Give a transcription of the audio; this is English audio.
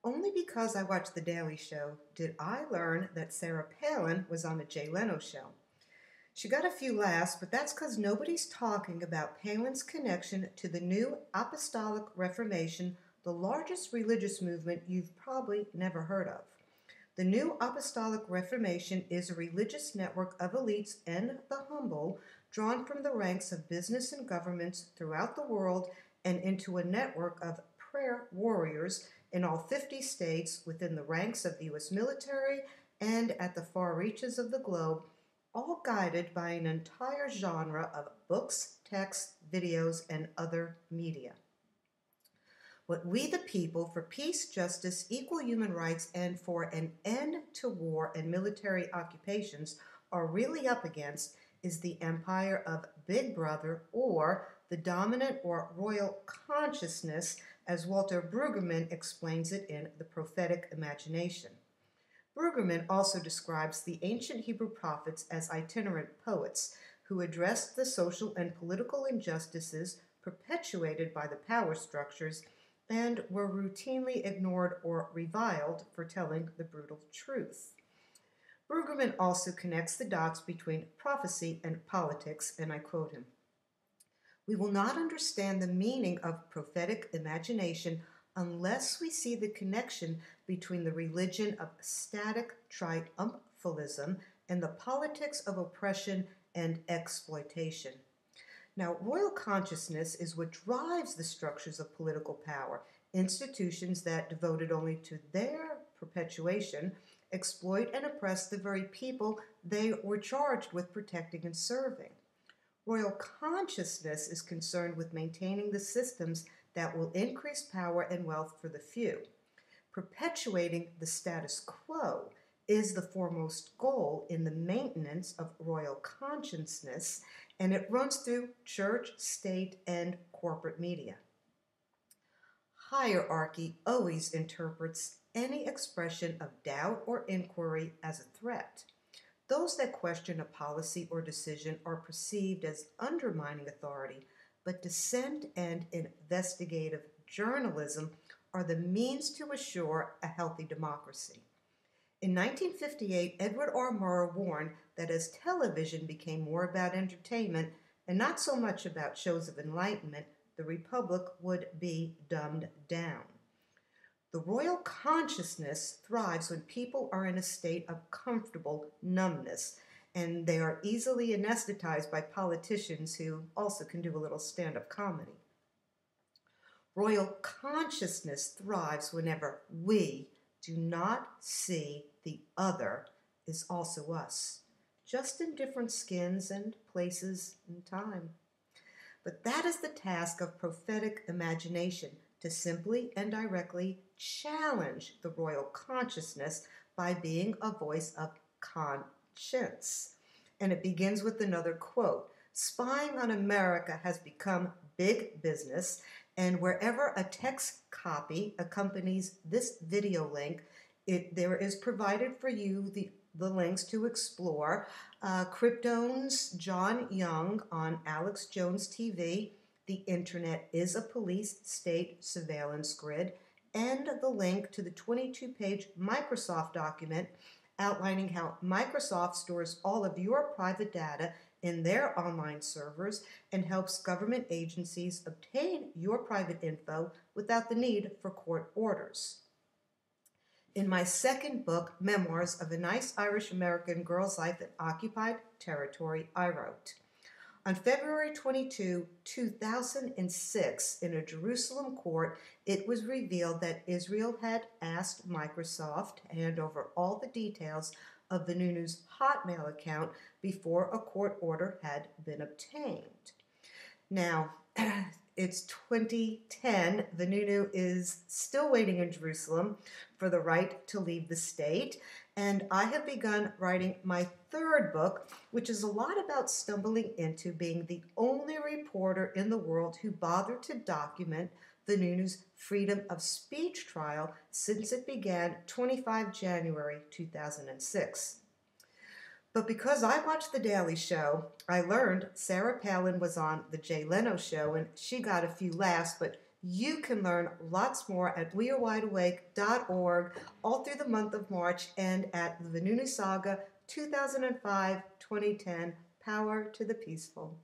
Only because I watched The Daily Show did I learn that Sarah Palin was on the Jay Leno show. She got a few laughs, but that's because nobody's talking about Palin's connection to the New Apostolic Reformation, the largest religious movement you've probably never heard of. The New Apostolic Reformation is a religious network of elites and the humble, drawn from the ranks of business and governments throughout the world and into a network of prayer warriors in all 50 states within the ranks of the U.S. military and at the far reaches of the globe, all guided by an entire genre of books, texts, videos, and other media. What we the people, for peace, justice, equal human rights, and for an end to war and military occupations are really up against is the empire of Big Brother, or the dominant or royal consciousness, as Walter Brueggemann explains it in The Prophetic Imagination. Brueggemann also describes the ancient Hebrew prophets as itinerant poets who addressed the social and political injustices perpetuated by the power structures and were routinely ignored or reviled for telling the brutal truth. Brueggemann also connects the dots between prophecy and politics, and I quote him, "We will not understand the meaning of prophetic imagination unless we see the connection between the religion of static triumphalism and the politics of oppression and exploitation." Now, royal consciousness is what drives the structures of political power. Institutions that, devoted only to their perpetuation, exploit and oppress the very people they were charged with protecting and serving. Royal consciousness is concerned with maintaining the systems that will increase power and wealth for the few. Perpetuating the status quo is the foremost goal in the maintenance of royal consciousness, and it runs through church, state, and corporate media. Hierarchy always interprets any expression of doubt or inquiry as a threat. Those that question a policy or decision are perceived as undermining authority, but dissent and investigative journalism are the means to assure a healthy democracy. In 1958, Edward R. Murrow warned that as television became more about entertainment and not so much about shows of enlightenment, the republic would be dumbed down. The royal consciousness thrives when people are in a state of comfortable numbness, and they are easily anesthetized by politicians who also can do a little stand-up comedy. Royal consciousness thrives whenever we do not see the other is also us, just in different skins and places and time. But that is the task of prophetic imagination, to simply and directly challenge the royal consciousness by being a voice of conscience. And it begins with another quote. "Spying on America has become big business, and wherever a text copy accompanies this video link, there is provided for you the links to explore Krypton's John Young on Alex Jones TV, The Internet is a Police State Surveillance Grid, and the link to the 22-page Microsoft document outlining how Microsoft stores all of your private data in their online servers and helps government agencies obtain your private info without the need for court orders." In my second book, Memoirs of a Nice Irish-American Girl's Life in Occupied Territory, I wrote, "On February 22, 2006, in a Jerusalem court, it was revealed that Israel had asked Microsoft to hand over all the details of Vanunu's Hotmail account before a court order had been obtained." Now, it's 2010. Vanunu is still waiting in Jerusalem for the right to leave the state, and I have begun writing my third book, which is a lot about stumbling into being the only reporter in the world who bothered to document Vanunu's freedom of speech trial since it began 25 January 2006. But because I watched The Daily Show, I learned Sarah Palin was on the Jay Leno show, and she got a few laughs, but You can learn lots more at wearewideawake.org all through the month of March and at the Vanunu Saga 2005-2010, Power to the Peaceful.